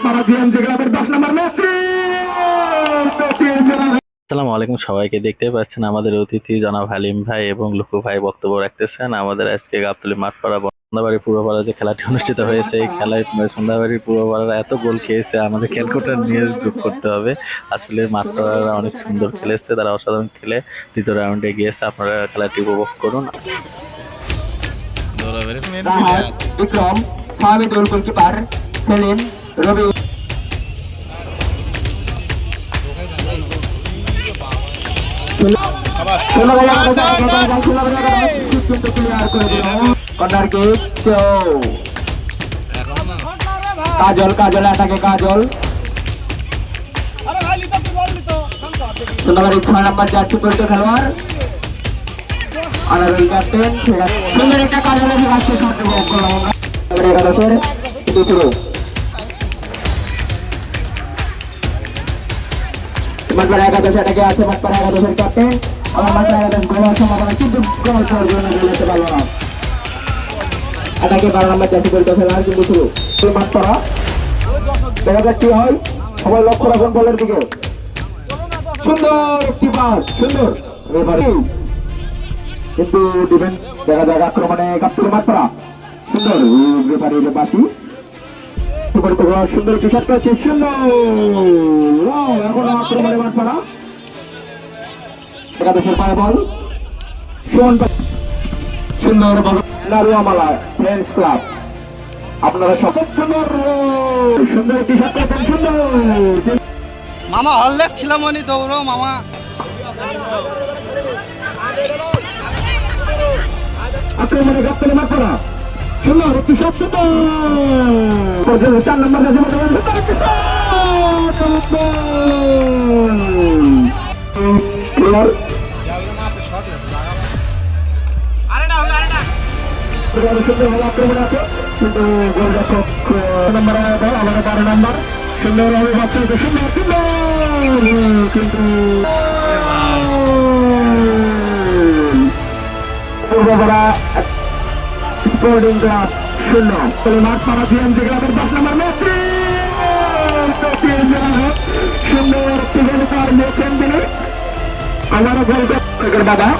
পাড়া জিএমজি ক্লাবের 10 নম্বর মেসি। আসসালামু আলাইকুম সবাইকে। দেখতে পাচ্ছেন আমাদের অতিথি জনাব হালিম ভাই এবং লুকু ভাই বক্তব্য রাখতেছেন। আমাদের আজকে গাবতলী মাঠপাড়া সন্ধ্যাবাড়ি পূর্বপাড়া যে খেলাটি অনুষ্ঠিত হয়েছে, এই খেলায় সন্ধ্যাবাড়ির পূর্বপাড়ারা এত গোল খেয়েছে, আমাদের ক্যালকুলেটর নিয়ে যোগ করতে হবে। আসলে মাঠপাড়ারা অনেক সুন্দর খেলেছে, তারা অসাধারণ খেলে দ্বিতীয় রাউন্ডে গিয়েছে। আপনারা খেলাটি উপভোগ করুন। বিক্রম ফাহমিদুল গোলকিপার সেলিম রবি কাজল কাজল আটাকে কাজল সোনাবাড়ি 6 নম্বর জার্সি পরিচিত খেলোয়াড় আনারুল ক্যাপ্টেন। সুন্দর একটা কাজলের রাস্তা সামনে বল করলাম আমরা একাদশের দুপুরে মাঠপাড়া একাদশ এটাকে আছে মাঠপাড়া একাদশের ক্যাপ্টেন। আমার মাঠপাড়া একাদশ গোলার সম্ভাবনা কিন্তু গোল করার জন্য বলতে পারলো না। এটাকে 12 নম্বর জার্সি পরিচিত খেলোয়াড় কিন্তু শুরু মাঠপাড়া দেখা যাক কি হয়। সবাই লক্ষ্য রাখুন বলের দিকে। সুন্দর একটি পাস, সুন্দর কিন্তু ডিফেন্স দেখা যাক আক্রমণে গাবতলী মাঠপাড়া সুন্দর রেফারির বাসি সুন্দর একটি শট করেছে। সুন্দর এখন আক্রমণে মাঠপাড়া একাদশের পায়ে বল সুন্দর নারুয়ামালা ফ্রেন্ডস ক্লাব। আপনারা সকল সুন্দর সুন্দর একটি শট করেছেন। সুন্দর মামা হললেস ছিলাম উনি দৌড়ো মামা আক্রমণে গাবতলী মাঠপাড়া সুন্দর একটি শট। সুন্দর 4 নম্বর আক্রমণে আছে কিন্তু গোলরক্ষক নম্বর আমাদের 12 নম্বর সুন্দর সুন্দর সুন্দর কিন্তু Purbapara sporting club 0 Mathpara GMG ক্লাবের 10 নম্বর মেসি। সুন্দর একটি গোল মেসি আবারও গোল বাধা